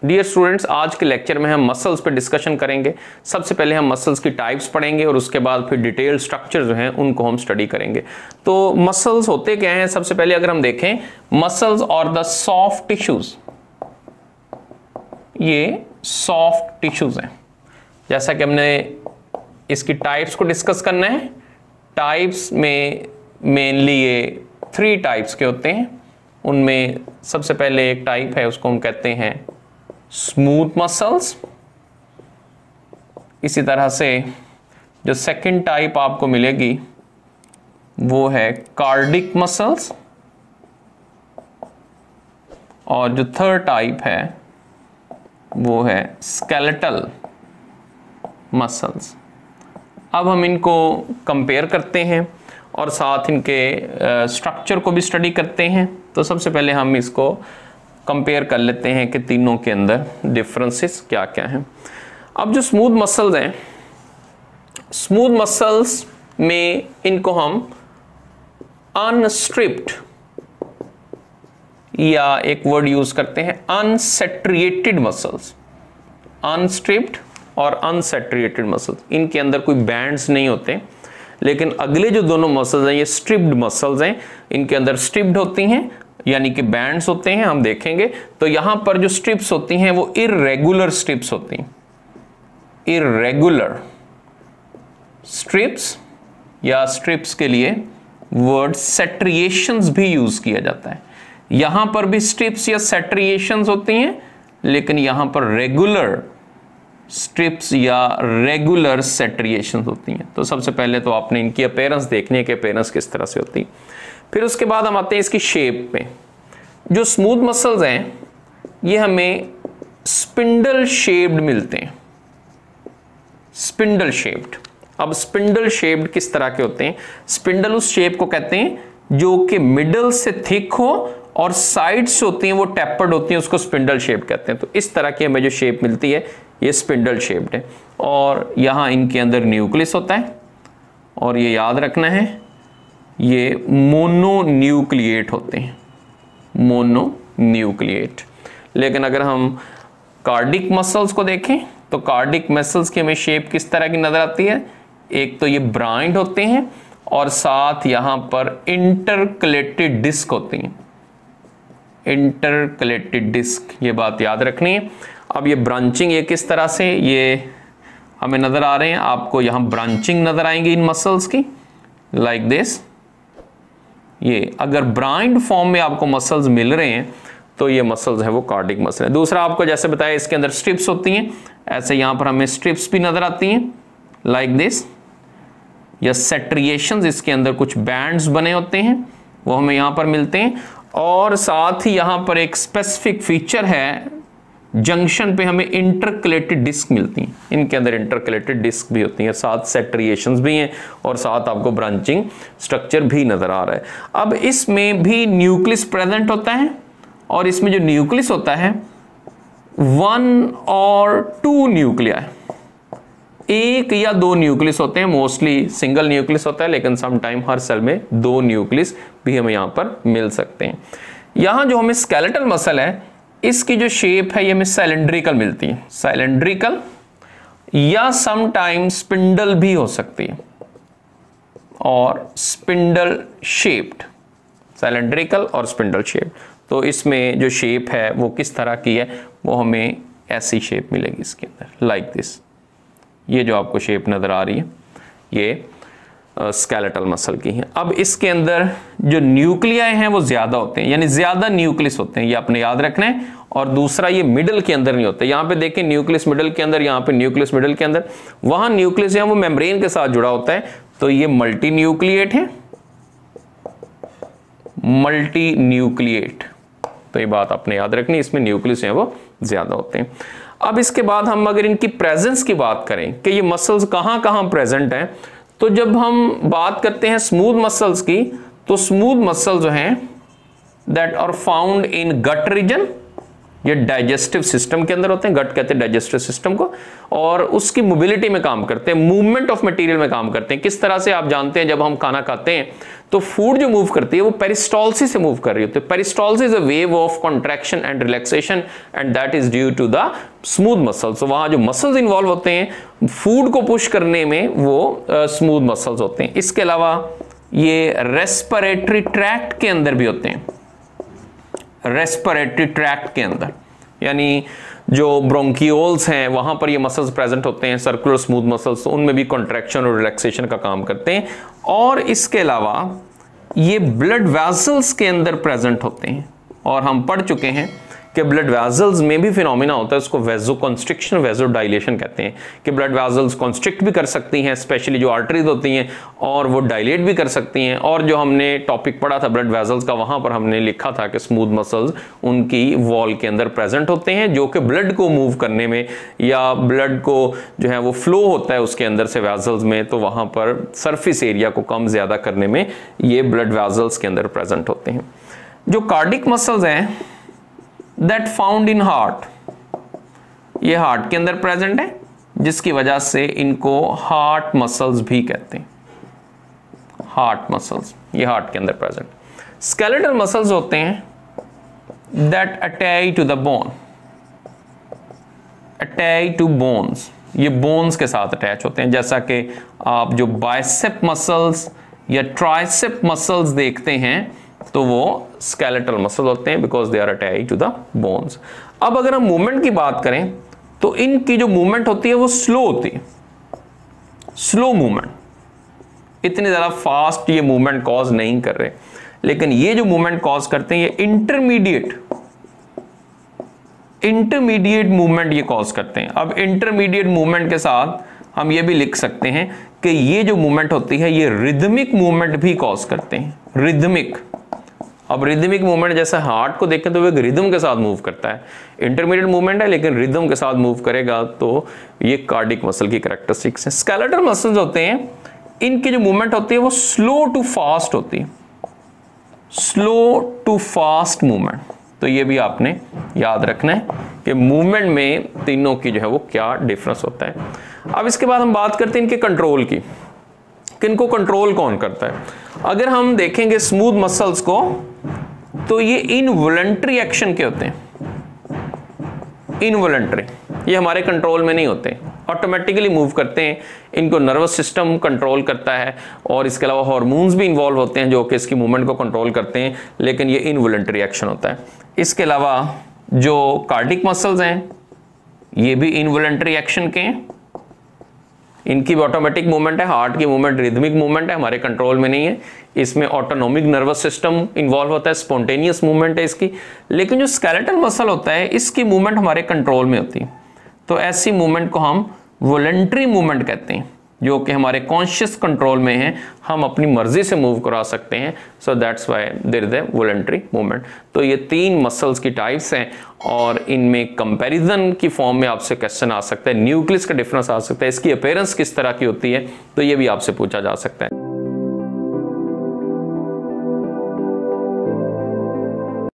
Dear students, आज के lecture में हम मसल्स पे डिस्कशन करेंगे। सबसे पहले हम मसल्स की टाइप्स पढ़ेंगे और उसके बाद फिर डिटेल स्ट्रक्चर जो हैं उनको हम स्टडी करेंगे। तो मसल्स होते क्या हैं? सबसे पहले अगर हम देखें, मसल्स और द सॉफ्ट टिश्यूज, ये सॉफ्ट टिश्यूज हैं। जैसा कि हमने इसकी टाइप्स को डिस्कस करना है। टाइप्स में मेनली ये 3 टाइप्स के होते हैं। उनमें सबसे पहले एक टाइप है, उसको हम कहते हैं स्मूथ मसल्स। इसी तरह से जो सेकंड टाइप आपको मिलेगी वो है कार्डिक मसल्स, और जो थर्ड टाइप है वो है स्केलेटल मसल्स। अब हम इनको कंपेयर करते हैं और साथ इनके स्ट्रक्चर को भी स्टडी करते हैं। तो सबसे पहले हम इसको कंपेयर कर लेते हैं कि तीनों के अंदर डिफरेंसेस क्या क्या हैं। अब जो स्मूथ मसल्स हैं, स्मूथ मसल्स में इनको हम अनस्ट्रिप्ड या एक वर्ड यूज करते हैं अनसेट्रिएटेड मसल्स। अनस्ट्रिप्ड और अनसेट्रिएटेड मसल्स, इनके अंदर कोई बैंड्स नहीं होते। लेकिन अगले जो दोनों मसल्स हैं ये स्ट्रिप्ड मसल्स हैं, इनके अंदर स्ट्रिप्ड होती हैं यानी कि बैंड्स होते हैं। हम देखेंगे तो यहां पर जो स्ट्रिप्स होती हैं वो इर्रेगुलर स्ट्रिप्स होती हैं। इर्रेगुलर स्ट्रिप्स या स्ट्रिप्स के लिए वर्ड सेट्रिएशंस भी यूज किया जाता है। यहां पर भी स्ट्रिप्स या सेट्रिएशंस होती हैं, लेकिन यहां पर रेगुलर स्ट्रिप्स या रेगुलर सेट्रिएशंस होती हैं। तो सबसे पहले तो आपने इनकी अपीयरेंस देखनी है कि अपीयरेंस किस तरह से होती है। फिर उसके बाद हम आते हैं इसकी शेप पे। जो स्मूथ मसल्स हैं ये हमें स्पिंडल शेप्ड मिलते हैं। Spindle shaped. अब स्पिंडल शेप्ड किस तरह के होते हैं? स्पिंडल उस शेप को कहते हैं जो कि मिडल से थिक हो और साइड्स होती हैं वो टैपर्ड होती हैं, उसको स्पिंडल शेप कहते हैं। तो इस तरह की हमें जो शेप मिलती है ये स्पिंडल शेप्ड है। और यहां इनके अंदर न्यूक्लियस होता है, और ये याद रखना है ये मोनोन्यूक्लिएट होते हैं। मोनोन्यूक्लिएट। लेकिन अगर हम कार्डिक मसल्स को देखें तो कार्डिक मसल्स की हमें शेप किस तरह की नजर आती है? एक तो ये ब्राइंड होते हैं और साथ यहां पर इंटरकलेटेड डिस्क होती हैं। इंटरकलेटेड डिस्क, ये बात याद रखनी है। अब ये ब्रांचिंग ये किस तरह से ये हमें नजर आ रहे हैं, आपको यहां ब्रांचिंग नजर आएंगी इन मसल्स की, लाइक दिस। ये अगर ब्राइंड फॉर्म में आपको मसल्स मिल रहे हैं तो ये मसल्स है वो कार्डिक मसल है। दूसरा आपको जैसे बताया इसके अंदर स्ट्रिप्स होती हैं, ऐसे यहां पर हमें स्ट्रिप्स भी नजर आती हैं लाइक दिस, या सेट्रिएशंस, इसके अंदर कुछ बैंड्स बने होते हैं वो हमें यहां पर मिलते हैं। और साथ ही यहां पर एक स्पेसिफिक फीचर है, जंक्शन पे हमें इंटरकलेटेड डिस्क मिलती हैं। इनके अंदर इंटरकलेटेड डिस्क भी होती हैं, साथ सेट्रिएशंस भी हैं और साथ आपको ब्रांचिंग स्ट्रक्चर भी नजर आ रहा है। अब इसमें भी न्यूक्लियस प्रेजेंट होता है, और इसमें जो न्यूक्लियस होता है 1 और 2 न्यूक्लिया है। 1 या 2 न्यूक्लियस होते हैं, मोस्टली सिंगल न्यूक्लियस होता है, लेकिन सम टाइम हर सेल में 2 न्यूक्लियस भी हमें यहां पर मिल सकते हैं। यहां जो हमें स्केलेटल मसल है इसकी जो शेप है ये हमें सिलेंड्रिकल मिलती है। सिलेंड्रिकल या सम टाइम स्पिंडल भी हो सकती है, और स्पिंडल शेप्ड, सिलेंड्रिकल और स्पिंडल शेप्ड। तो इसमें जो शेप है वो किस तरह की है, वो हमें ऐसी शेप मिलेगी इसके अंदर, लाइक दिस। ये जो आपको शेप नजर आ रही है ये स्केलेटल मसल की है। अब इसके अंदर जो न्यूक्लियाई हैं वो ज्यादा होते हैं, यानी ज्यादा न्यूक्लियस होते हैं, ये आपने याद रखना है। और दूसरा ये मिडल के अंदर नहीं होते। यहां पे देखें न्यूक्लियस मिडल के अंदर, यहां पे न्यूक्लियस मिडल के अंदर, वहां न्यूक्लियस है वो मेम्ब्रेन के साथ जुड़ा होता है। तो ये मल्टी न्यूक्लिएट है, मल्टी न्यूक्लिएट। तो ये बात आपने याद रखनी, इसमें न्यूक्लियस है वो ज्यादा होते हैं। अब इसके बाद हम अगर इनकी प्रेजेंस की बात करें कि ये मसल्स कहां कहां प्रेजेंट हैं, तो जब हम बात करते हैं स्मूथ मसल्स की, तो स्मूथ मसल जो हैं that are found in gut region, ये डाइजेस्टिव सिस्टम के अंदर होते हैं, गट कहते हैं डाइजेस्टिव सिस्टम को, और उसकी मोबिलिटी में काम करते हैं, मूवमेंट ऑफ मटेरियल में काम करते हैं। किस तरह से आप जानते हैं, जब हम खाना खाते हैं तो फूड जो मूव करती है वो पेरिस्टॉल्सिस से मूव कर रही होती है। Peristalsis is a wave of contraction and relaxation and that is due to the smooth muscles. तो वहां जो मसल्स इन्वॉल्व होते हैं फूड को पुश करने में वो स्मूथ मसल्स होते हैं। इसके अलावा ये रेस्पिरेटरी ट्रैक्ट के अंदर भी होते हैं, रेस्पिरेटरी ट्रैक्ट के अंदर, यानी जो ब्रोंकियोल्स हैं वहां पर ये मसल्स प्रेजेंट होते हैं, सर्कुलर स्मूथ मसल्स, तो उनमें भी कॉन्ट्रैक्शन और रिलैक्सेशन का काम करते हैं। और इसके अलावा ये ब्लड वेसल्स के अंदर प्रेजेंट होते हैं, और हम पढ़ चुके हैं कि ब्लड वेसल्स में भी फिनोमिना होता है, उसको वेसोकंस्ट्रिक्शन, वेसोडाइलेशन कहते हैं, कि ब्लड वेसल्स कॉन्स्ट्रिक्ट भी कर सकती हैं, स्पेशली जो आर्टरीज होती हैं, और वो डायलेट भी कर सकती हैं। और जो हमने टॉपिक पढ़ा था ब्लड वेसल्स का, वहां पर हमने लिखा था कि स्मूथ मसल्स उनकी वॉल के अंदर प्रेजेंट होते हैं, जो कि ब्लड को मूव करने में या ब्लड को जो है वो फ्लो होता है उसके अंदर से वेसल्स में, तो वहां पर सरफेस एरिया को कम ज्यादा करने में ये ब्लड वेसल्स के अंदर प्रेजेंट होते हैं। जो कार्डिक मसल्स हैं दैट फाउंड इन हार्ट, ये हार्ट के अंदर प्रेजेंट है, जिसकी वजह से इनको हार्ट मसल्स भी कहते हैं, हार्ट मसल्स, ये हार्ट के अंदर प्रेजेंट। स्केलेटल मसल्स होते हैं that attach to the bone, attach to bones, ये बोन्स के साथ अटैच होते हैं, जैसा कि आप जो बाइसेप मसल्स या ट्राइसेप मसल्स देखते हैं तो वो स्केलेटल मसल होते हैं, because they are attached to the bones. अब अगर हम मूवमेंट की बात करें तो इनकी जो मूवमेंट होती है वो स्लो होती है, स्लो मूवमेंट, इतनी ज्यादा फास्ट ये मूवमेंट कॉज नहीं कर रहे, लेकिन ये जो मूवमेंट कॉज करते हैं ये इंटरमीडिएट मूवमेंट ये कॉज करते हैं। अब इंटरमीडिएट मूवमेंट के साथ हम ये भी लिख सकते हैं कि ये जो मूवमेंट होती है ये रिदमिक मूवमेंट भी कॉज करते हैं, रिदमिक। अब रिदमिक मूवमेंट जैसे हार्ट को देखें तो वो एक रिदम के साथ मूव करता है, इंटरमीडिएट मूवमेंट है लेकिन रिदम के साथ मूव करेगा, तो ये कार्डिक मसल की कैरेक्टरिस्टिक्स है। स्केलेटल मसल्स होते हैं, इनकी जो मूवमेंट होती है वो स्लो टू फास्ट होती है, स्लो टू फास्ट मूवमेंट। तो ये भी आपने याद रखना है कि मूवमेंट में तीनों की जो है वो क्या डिफरेंस होता है। अब इसके बाद हम बात करते हैं इनके कंट्रोल की, किनको कंट्रोल कौन करता है। अगर हम देखेंगे स्मूथ मसल्स को तो ये इनवॉलंटरी एक्शन के होते हैं, इनवॉलंटरी, ये हमारे कंट्रोल में नहीं होते, ऑटोमेटिकली मूव करते हैं, इनको नर्वस सिस्टम कंट्रोल करता है, और इसके अलावा हार्मोन्स भी इन्वॉल्व होते हैं जो कि इसकी मूवमेंट को कंट्रोल करते हैं, लेकिन ये इनवॉलंटरी एक्शन होता है। इसके अलावा जो कार्डिक मसल्स हैं ये भी इनवॉलंटरी एक्शन के हैं, इनकी भी ऑटोमेटिक मूवमेंट है, हार्ट की मूवमेंट रिदमिक मूवमेंट है, हमारे कंट्रोल में नहीं है, इसमें ऑटोनोमिक नर्वस सिस्टम इन्वॉल्व होता है, स्पॉन्टेनियस मूवमेंट है इसकी। लेकिन जो स्केलेटल मसल होता है इसकी मूवमेंट हमारे कंट्रोल में होती है, तो ऐसी मूवमेंट को हम वॉलंटरी मूवमेंट कहते हैं, जो कि हमारे कॉन्शियस कंट्रोल में है, हम अपनी मर्जी से मूव करा सकते हैं, so that's why there is a voluntary movement. तो ये तीन मसल्स की टाइप्स हैं, और इनमें कंपैरिजन की फॉर्म में आपसे क्वेश्चन आ सकता है, न्यूक्लियस का डिफरेंस आ सकता है, इसकी अपीयरेंस किस तरह की होती है, तो ये भी आपसे पूछा जा सकता है।